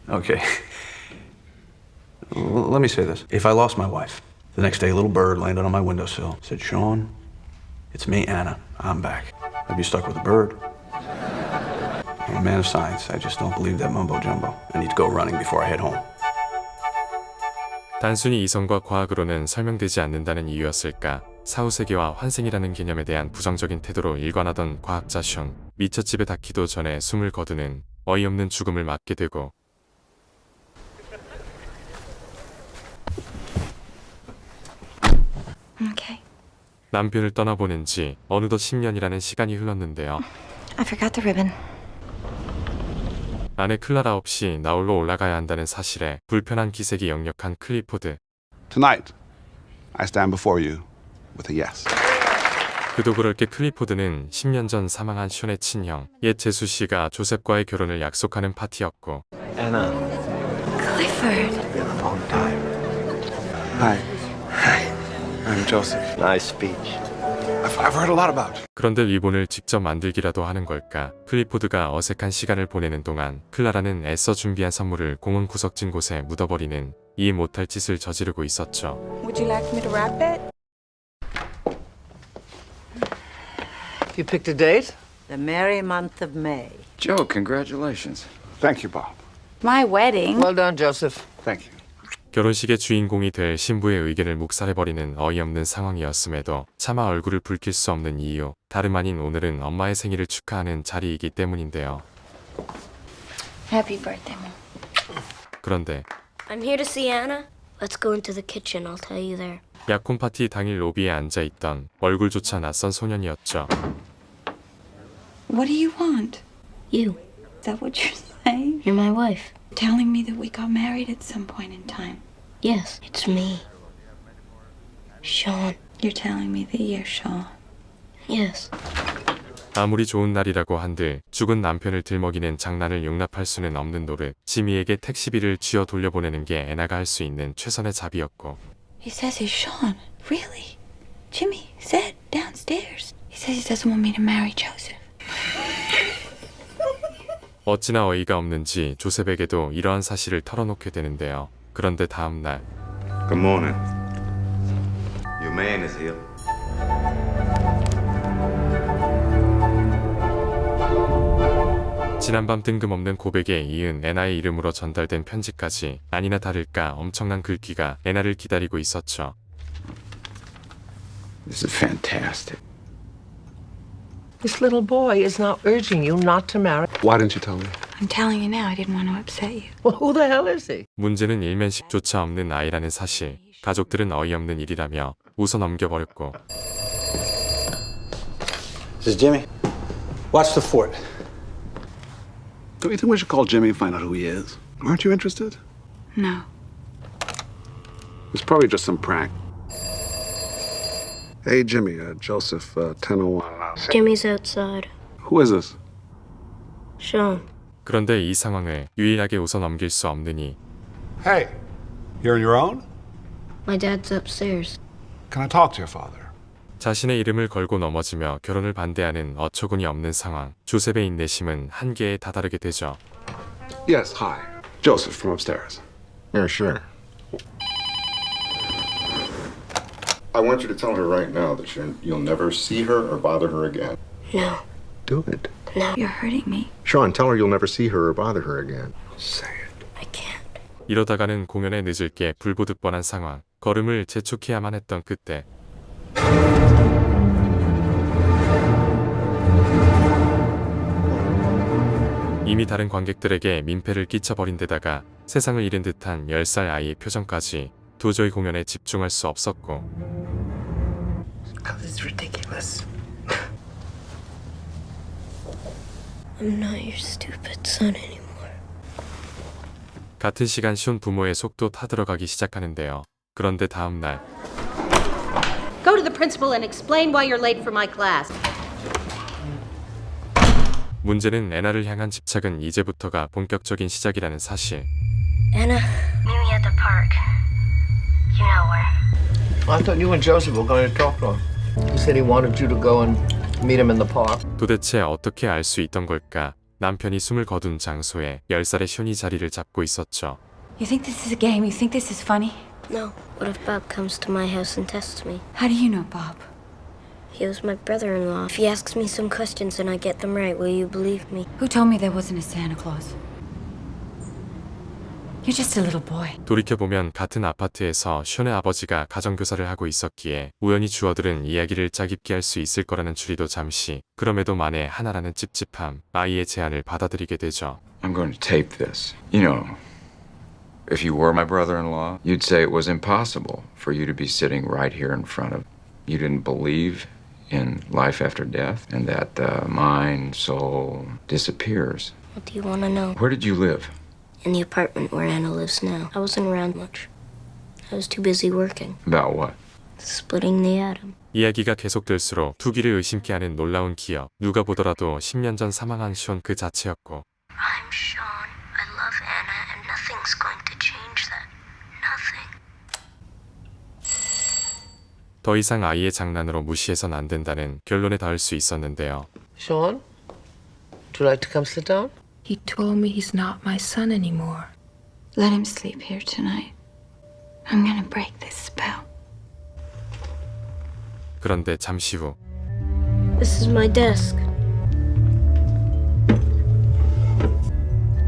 Okay. Let me say this. If I lost my wife, the next day a little bird landed on my windowsill, said, Sean, it's me, Anna. I'm back. I'd be stuck with a bird. I'm a man of science. I just don't believe that mumbo jumbo. I need to go running before I head home. 단순히 이성과 과학으로는 설명되지 않는다는 이유였을까? 사후세계와 환생이라는 개념에 대한 부정적인 태도로 일관하던 과학자 숀, 미처 집에 닿기도 전에 숨을 거두는 어이없는 죽음을 맞게 되고 Okay. 남편을 떠나보낸 지 어느덧 10년이라는 시간이 흘렀는데요. I forgot the ribbon. 아내 클라라 없이 나홀로 올라가야 한다는 사실에 불편한 기색이 역력한 클리포드. Tonight, I stand before you with a yes. 그도 그럴 게 클리포드는 10년 전 사망한 숀의 친형, 옛 제수 씨가 조셉과의 결혼을 약속하는 파티였고 Anna. Clifford. Long time. Hi. I'm Joseph. Nice speech. I've heard a lot about you. 그런데 리본을 직접 만들기라도 하는 걸까? 클리포드가 어색한 시간을 보내는 동안 클라라는 애써 준비한 선물을 공원 구석진 곳에 묻어버리는 이해 못할 짓을 저지르고 있었죠. Would you like me to wrap it? You picked a date? The merry month of May. Joe, congratulations. Thank you, Bob. My wedding. Well done, Joseph. Thank you. 결혼식의 주인공이 될 신부의 의견을 묵살해버리는 어이없는 상황이었음에도 차마 얼굴을 붉힐 수 없는 이유, 다름 아닌 오늘은 엄마의 생일을 축하하는 자리이기 때문인데요. Happy birthday, Mom. 그런데 I'm here to see Anna. Let's go into the kitchen. I'll tell you there. 약혼 파티 당일 로비에 앉아있던 얼굴조차 낯선 소년이었죠. What do you want? You. Is that what you're saying? You're my wife. Telling me that we got married at some point in time. Yes, it's me. Sean. You're telling me that you're Sean. Yes. 아무리 좋은 날이라고 한들 죽은 남편을 들먹이는 장난을 용납할 수는 없는 노릇, 지미에게 택시비를 쥐어 돌려보내는 게 애나가 할 수 있는 최선의 잡이었고 He says he's Sean. Really? Jimmy said downstairs. He says he doesn't want me to marry Joseph. 어찌나 어이가 없는지 조셉에게도 이러한 사실을 털어놓게 되는데요. 그런데 다음 날 Good morning. Your man is here. 지난밤 뜬금없는 고백에 이은 애나의 이름으로 전달된 편지까지 아니나 다를까 엄청난 글귀가 애나를 기다리고 있었죠. This is fantastic. This little boy is now urging you not to marry. Why didn't you tell me? I'm telling you now. I didn't want to upset you. Well, who the hell is he? 문제는 일면식조차 없는 아이라는 사실, 가족들은 어이없는 일이라며 웃어 넘겨버렸고 This is Jimmy. Watch the fort. Don't you think we should call Jimmy and find out who he is? Aren't you interested? No. It's probably just some prank. Hey, Jimmy, Joseph, 1001. Jimmy's outside. Who is this? Sean. 그런데 이 상황을 유일하게 웃어 넘길 수 없느니 Hey, you're on your own? My dad's upstairs. Can I talk to your father? 자신의 이름을 걸고 넘어지며 결혼을 반대하는 어처구니 없는 상황, 조셉의 인내심은 한계에 다다르게 되죠. Yes, hi. Joseph from upstairs. Yeah, sure. I want you to tell her right now that you'll never see her or bother her again. No. Do it. No. You're hurting me. Sean, tell her you'll never see her or bother her again. Say it. I can't. 이러다가는 공연에 늦을 게 불보듯 뻔한 상황, 걸음을 재촉해야만 했던 그때 이미 다른 관객들에게 민폐를 끼쳐버린 데다가 세상을 잃은 듯한 10살 아이의 표정까지 도저히 공연에 집중할 수 없었고 This is ridiculous. I'm not your stupid son anymore. 같은 시간 숀 부모의 속도 타들어가기 시작하는데요. 그런데 다음 날 Go to the principal and explain why you're late for my class. 문제는 애나를 향한 집착은 이제부터가 본격적인 시작이라는 사실. Anna. Meet me at the park. You know where. I thought you and Joseph were going to talk to him. He said he wanted you to go and meet him in the park. 도대체 어떻게 알 수 있던 걸까? 남편이 숨을 거둔 장소에 10살의 션이 자리를 잡고 있었죠. You think this is a game? You think this is funny? No. What if Bob comes to my house and tests me? How do you know Bob? He was my brother-in-law. If he asks me some questions and I get them right, will you believe me? Who told me there wasn't a Santa Claus? You're just a little boy. 돌이켜보면 같은 아파트에서 션의 아버지가 가정교사를 하고 있었기에 우연히 주어들은 이야기를 짜깁기 할 수 있을 거라는 추리도 잠시, 그럼에도 만에 하나라는 찝찝함, 아이의 제안을 받아들이게 되죠. I'm going to tape this. You know, if you were my brother-in-law, you'd say it was impossible for you to be sitting right here in front of. You didn't believe in life after death and that the mind, soul disappears. What do you want to know? Where did you live? In the apartment where Anna lives now. I wasn't around much. I was too busy working. About what? Splitting the atom. 이야기가 계속될수록 투기를 의심케 하는 놀라운 기억. 누가 보더라도 10년 전 사망한 션 그 자체였고. I'm Sean. I love Anna and nothing's going to change that. Nothing. 더 이상 아이의 장난으로 무시해선 안 된다는 결론에 닿을 수 있었는데요. Sean, would you like to come sit down? He told me he's not my son anymore. Let him sleep here tonight. I'm gonna break this spell. 그런데 잠시 후 This is my desk.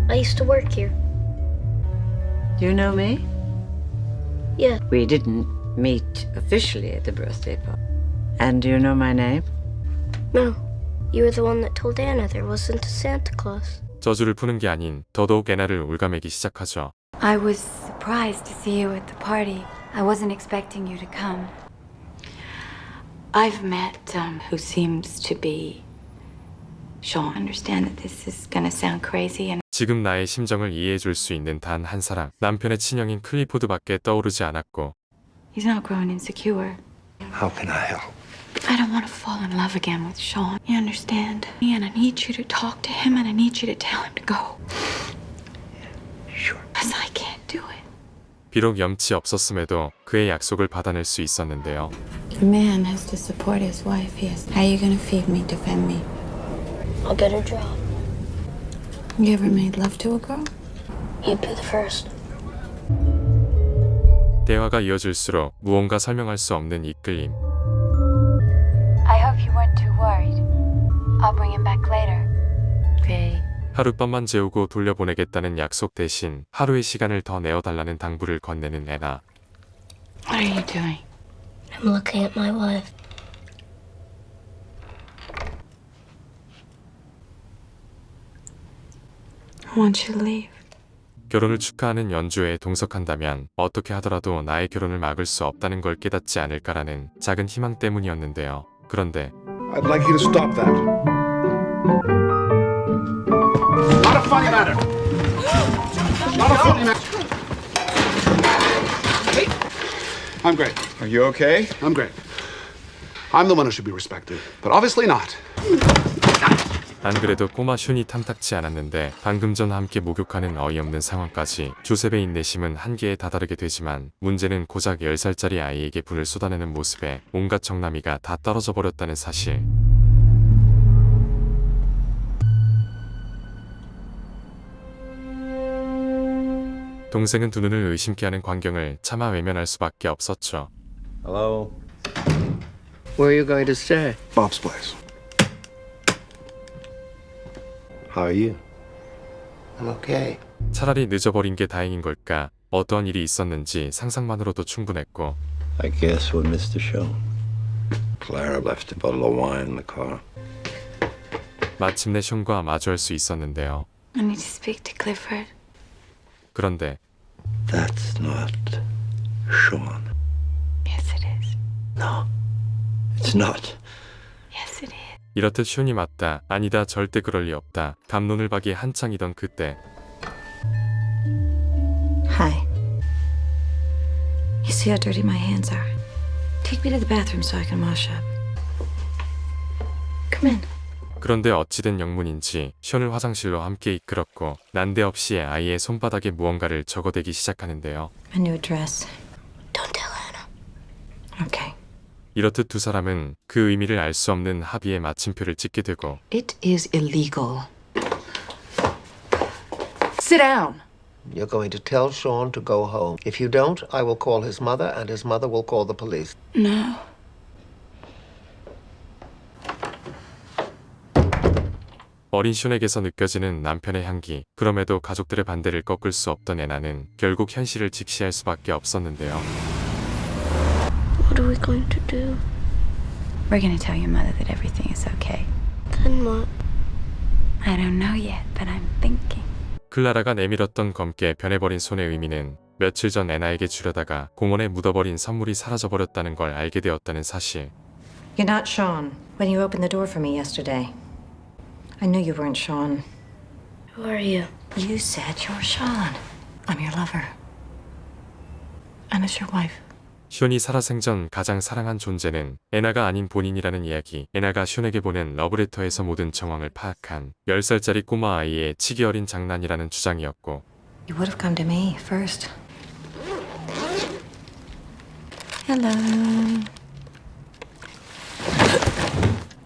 I used to work here. Do you know me? Yeah. We didn't meet officially at the birthday party. And do you know my name? No. You were the one that told Anna there wasn't a Santa Claus. 저주를 푸는 게 아닌 더더욱 애나를 올가매기 시작하죠. I was surprised to see you at the party. I wasn't expecting you to come. I've met who seems to be Sean. I understand that this is gonna sound crazy and 지금 나의 심정을 이해해 줄 수 있는 단 한 사람, 남편의 친형인 클리포드밖에 떠오르지 않았고 he's not growing insecure. How can I help? I don't want to fall in love again with Sean. You understand? And I need you to talk to him and I need you to tell him to go. Sure. Because I can't do it. 비록 염치 없었음에도 그의 약속을 받아낼 수 있었는데요. A man has to support his wife, yes. How are you gonna feed me, defend me? I'll get a job. You ever made love to a girl? You'd be the first. 대화가 이어질수록 무언가 설명할 수 없는 이끌림. I hope you weren't too worried. I'll bring him back later. Okay. 하룻밤만 재우고 돌려보내겠다는 약속 대신 하루의 시간을 더 내어달라는 당부를 건네는 애나. What are you doing? I'm looking at my wife. I want you to leave. 결혼을 축하하는 연주회에 동석한다면 어떻게 하더라도 나의 결혼을 막을 수 없다는 걸 깨닫지 않을까라는 작은 희망 때문이었는데요. 그런데 I'd like you to stop that. Not a funny matter. Not a funny matter. I'm great. Are you okay? I'm great. I'm the one who should be respected, but obviously not. 안 그래도 꼬마 슌이 탐탁치 않았는데 방금 전 함께 목욕하는 어이없는 상황까지 조셉의 인내심은 한계에 다다르게 되지만 문제는 고작 10살짜리 아이에게 분을 쏟아내는 모습에 온갖 정남이가 다 떨어져 버렸다는 사실. 동생은 두 눈을 의심케 하는 광경을 차마 외면할 수밖에 없었죠. Hello? Where are you going to stay? Bob's place. How are you? I'm okay. 차라리 늦어버린 게 다행인 걸까? 어떠한 일이 있었는지 상상만으로도 충분했고 I guess we missed the show. Clara left a bottle of wine in the car. 마침내 숀과 마주할 수 있었는데요. I need to speak to Clifford. 그런데 That's not Sean. Yes, it is. No, it's not. Yes, it is. 이렇듯 숀이 맞다, 아니다, 절대 그럴 리 없다. 감론을 박이 한창이던 그때 Hi. You see how dirty my hands are? Take me to the bathroom so I can wash up. Come in. 그런데 어찌된 영문인지 숀을 화장실로 함께 이끌었고 난데없이 아이의 손바닥에 무언가를 적어대기 시작하는데요. My new dress. Don't tell Anna. Okay. 이렇듯 두 사람은 그 의미를 알 수 없는 합의에 마침표를 찍게 되고 It is illegal. Sit down. You're going to tell Sean to go home. If you don't, I will call his mother, and his mother will call the police. No. 어린 숀에게서 느껴지는 남편의 향기. 그럼에도 가족들의 반대를 꺾을 수 없던 애나는 결국 현실을 직시할 수밖에 없었는데요. What are we going to do? We're gonna tell your mother that everything is okay. Then what? I don't know yet, but I'm thinking. 클라라가 내밀었던 검게 변해버린 손의 의미는 며칠 전 애나에게 주려다가 공원에 묻어버린 선물이 사라져버렸다는 걸 알게 되었다는 사실. You're not Sean. When you opened the door for me yesterday, I knew you weren't Sean. Who are you? You said you're Sean. I'm your lover. Anna's your wife. 숀이 살아생전 가장 사랑한 존재는 애나가 아닌 본인이라는 이야기. 애나가 숀에게 보낸 러브레터에서 모든 정황을 파악한 10살짜리 꼬마 아이의 치기 어린 장난이라는 주장이었고, You would have come to me first. Hello.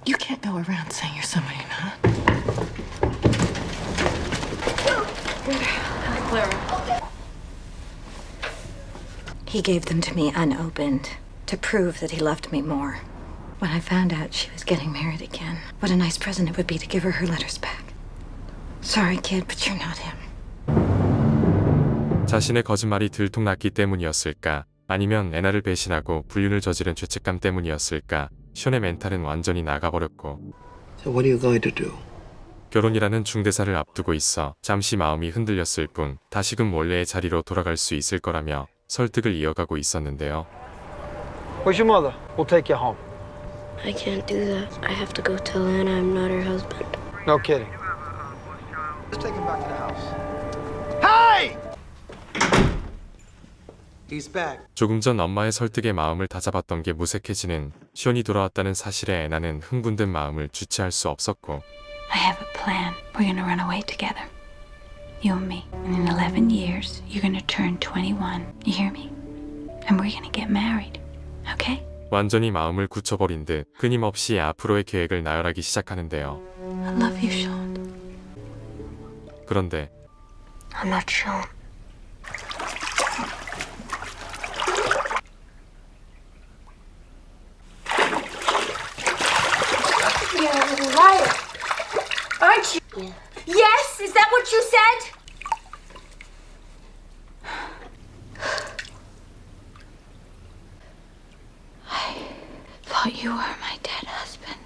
You can't go around saying you're somebody you're not. He gave them to me unopened to prove that he loved me more. When I found out she was getting married again, what a nice present it would be to give her her letters back. Sorry, kid, but you're not him. 자신의 거짓말이 들통났기 때문이었을까? 아니면 애나를 배신하고 불륜을 저지른 죄책감 때문이었을까? 숀의 멘탈은 완전히 나가버렸고, So what are you going to do? 결혼이라는 중대사를 앞두고 있어 잠시 마음이 흔들렸을 뿐 다시금 원래의 자리로 돌아갈 수 있을 거라며 설득을 이어가고 있었는데요. Where's your mother? We'll take you home. I can't do that. I have to go tell Anna I'm not her husband. No kidding. Let's take him back to the house. Hey! He's back. 조금 전 엄마의 설득에 마음을 다잡았던 게 무색해지는 숀이 돌아왔다는 사실에 애나는 흥분된 마음을 주체할 수 없었고, I have a plan. We're gonna run away together. You and me. And in 11 years, you're gonna turn 21. You hear me? And we're gonna get married. Okay? 완전히 마음을 굳혀버린 듯 끊임없이 앞으로의 계획을 나열하기 시작하는데요. I love you, Sean. 그런데 I'm not Sean. You're a little liar. Aren't you? Yeah. Yes? Is that what you said? I thought you were my dead husband.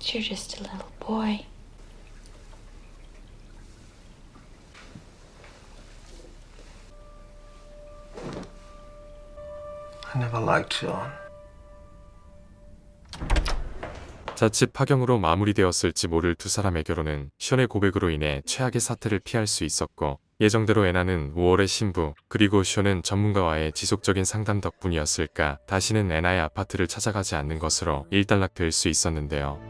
You're just a little boy. I never liked Sean. 자칫 파경으로 마무리되었을지 모를 두 사람의 결혼은 숀의 고백으로 인해 최악의 사태를 피할 수 있었고, 예정대로 애나는 5월의 신부, 그리고 숀은 전문가와의 지속적인 상담 덕분이었을까 다시는 애나의 아파트를 찾아가지 않는 것으로 일단락될 수 있었는데요.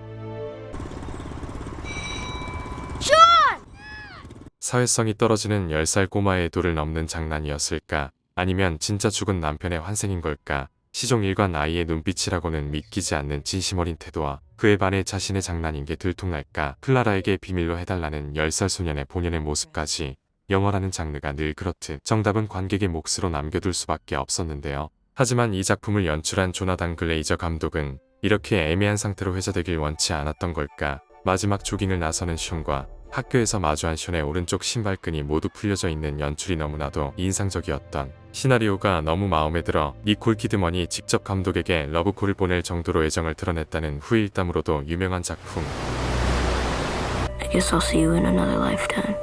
사회성이 떨어지는 10살 꼬마의 도를 넘는 장난이었을까? 아니면 진짜 죽은 남편의 환생인 걸까? 시종일관 아이의 눈빛이라고는 믿기지 않는 진심 어린 태도와 그에 반해 자신의 장난인 게 들통날까? 클라라에게 비밀로 해달라는 10살 소년의 본연의 모습까지. 영화라는 장르가 늘 그렇듯 정답은 관객의 몫으로 남겨둘 수밖에 없었는데요. 하지만 이 작품을 연출한 조나단 글레이저 감독은 이렇게 애매한 상태로 회자되길 원치 않았던 걸까? 마지막 조깅을 나서는 숀과 학교에서 마주한 숀의 오른쪽 신발끈이 모두 풀려져 있는 연출이 너무나도 인상적이었던, 시나리오가 너무 마음에 들어 니콜 키드먼이 직접 감독에게 러브콜을 보낼 정도로 애정을 드러냈다는 후일담으로도 유명한 작품. I guess I'll see you in another lifetime.